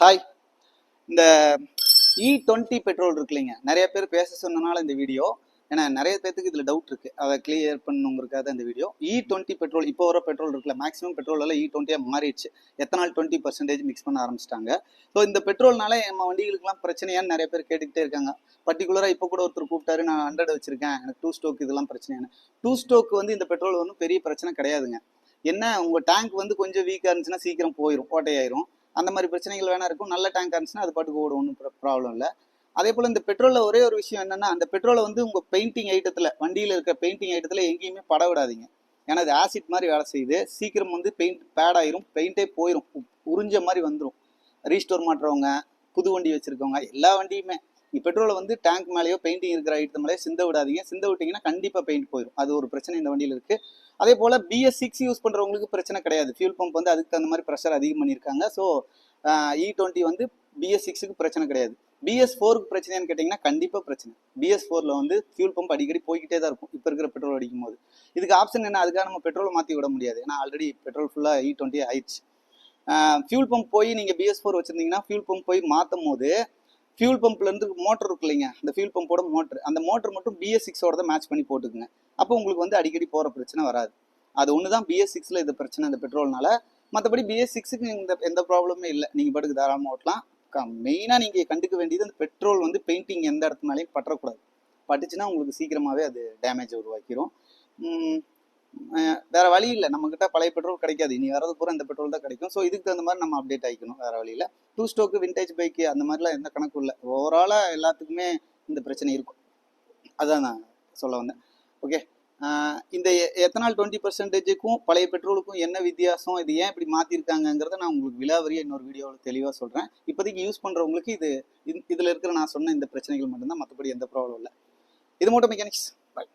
Hi. இந்த E20 petrol இருக்கு இல்லைங்க, நிறைய பேர் பேச சொன்னனால இந்த வீடியோ. ஏன்னா நிறைய பேருக்கு இதில் டவுட் இருக்குது, அதை கிளியர் பண்ணணுங்கிறதுக்காக இந்த வீடியோ. E20 பெட்ரோல், இப்போ வர பெட்ரோல் இருக்குல்ல, மேக்ஸிமம் பெட்ரோல் எல்லாம் E20 மாறிடுச்சு. எத்தனால் 20% மிக்ஸ் பண்ண ஆரம்பிச்சிட்டாங்க. ஸோ இந்த பெட்ரோல்னால நம்ம வண்டிகளுக்குலாம் பிரச்சனையான்னு நிறைய பேர் கேட்டுக்கிட்டே இருக்காங்க. பர்டிகுலராக இப்போ கூட ஒருத்தர் கூப்பிட்டாரு, நான் 100 வச்சிருக்கேன், எனக்கு 2 ஸ்டோக் இதெல்லாம் பிரச்சனையான. 2 ஸ்டோக் வந்து இந்த பெட்ரோல் வந்து பெரிய பிரச்சனை கிடையாதுங்க. என்ன, உங்கள் டேங்க் வந்து கொஞ்சம் வீக்காக இருந்துச்சுன்னா சீக்கிரம் போயிடும், ஓட்டையாயிரும். அந்த மாதிரி பிரச்சனைகள் வேணா இருக்கும். நல்ல டேங்க் இருந்துச்சுன்னா அது பாட்டுக்கு ஓடும், ஒன்றும் ப்ராப்ளம் இல்லை. அதே போல் இந்த பெட்ரோலில் ஒரே ஒரு விஷயம் என்னன்னா, அந்த பெட்ரோலை வந்து உங்கள் பெயிண்டிங் ஐட்டத்தில், வண்டியில் இருக்க பெயிண்டிங் ஐட்டத்தில் எங்கேயுமே பட விடாதீங்க. ஏன்னா அது ஆசிட் மாதிரி வேலை செய்யுது. சீக்கிரம் வந்து பெயிண்ட் பேட் ஆயிரும், பெயிண்டே போயிடும், உறிஞ்ச மாதிரி வந்துடும். ரீஸ்டோர் மாட்டுறவங்க, புது வண்டி வச்சிருக்கவங்க, எல்லா வண்டியுமே பெட்ரோலை வந்து டேங்க் மேலேயோ பெயிண்டிங் இருக்கிற ஐட்டம் மேலேயோ சிந்த விடாதீங்க. சிந்த விட்டிங்கன்னா கண்டிப்பாக பெயிண்ட் போயிடும். அது ஒரு பிரச்சனை இந்த வண்டியில் இருக்குது. அதே போல் BS6 யூஸ் பண்ணுறவங்களுக்கு பிரச்சனை கிடையாது. ஃபியூல் பம்ப் வந்து அதுக்கு தகுந்த மாதிரி ப்ரெஷர் அதிகம் பண்ணியிருக்காங்க. ஸோ E20 வந்து BS6க்கு பிரச்சனை கிடையாது. BS4க்கு பிரச்சனையான்னு கேட்டிங்கன்னா கண்டிப்பாக பிரச்சனை. BS4ல வந்து ஃபியூல் பம்ப் அடிக்கடி போய்கிட்டே தான் இருக்கும் இப்போ இருக்கிற பெட்ரோல் அடிக்கும் போது. இதுக்கு ஆப்ஷன் என்ன, அதுக்காக நம்ம பெட்ரோலை மாற்றி விட முடியாது. ஏன்னா ஆல்ரெடி பெட்ரோல் ஃபுல்லாக E20 ஆயிடுச்சு. ஃபியூல் பம்ப் போய் நீங்கள் BS4 வச்சுருந்தீங்கன்னா ஃபியூல் பம்ப் போய் மாற்றும் போது ஃபியூல் பம்ப்லேருந்து மோட்டர் இருக்கு இல்லைங்க, அந்த ஃபியூல் பம்போட மோட்டர், அந்த மோட்டர் மட்டும் BS6ஓட தான் மேட்ச் பண்ணி போட்டுக்குங்க. அப்போ உங்களுக்கு வந்து அடிக்கடி போகிற பிரச்சனை வராது. அது ஒன்று தான் BS6ல இது பிரச்சனை, இந்த பெட்ரோல்னால. மற்றபடி BS6க்கு எந்த ப்ராப்ளமே இல்லை. நீங்கள் பாட்டுக்கு தாராளமாக ஓட்டலாம். மெயினாக நீங்கள் கண்டுக்க வேண்டியது அந்த பெட்ரோல் வந்து பெயிண்டிங் எந்த இடத்துனாலையும் பற்றக்கூடாது. பட்டுச்சுன்னா உங்களுக்கு சீக்கிரமாகவே அது டேமேஜ் உருவாக்கிடும். வேற வழி இல்லை, நம்மக்கிட்ட பழைய பெட்ரோல் கிடைக்காது. இனி வரது பூரா இந்த பெட்ரோல் தான் கிடைக்கும். ஸோ இதுக்கு தகுந்த மாதிரி நம்ம அப்டேட் ஆகிக்கணும், வேற வழியில். 2 ஸ்டோக்கு விண்டேஜ் பைக்கு அந்த மாதிரிலாம் எந்த கணக்கும் இல்லை. ஓவராலாக எல்லாத்துக்குமே இந்த பிரச்சனை இருக்கும். அதான் நான் சொல்ல வந்தேன். ஓகே. இந்த எத்தனால் 20%க்கும் பழைய பெட்ரோலுக்கும் என்ன வித்தியாசம், இது ஏன் இப்படி மாற்றிருக்காங்கிறத நான் உங்களுக்கு விலாவரியாக இன்னொரு வீடியோவில் தெளிவாக சொல்கிறேன். இப்போதைக்கு யூஸ் பண்ணுறவங்களுக்கு இதில் இருக்கிற நான் சொன்ன இந்த பிரச்சனைகள் மட்டும்தான், மற்றபடி எந்த ப்ராப்ளம் இல்லை. இது மட்டும் மெக்கானிக்ஸ். பாய்.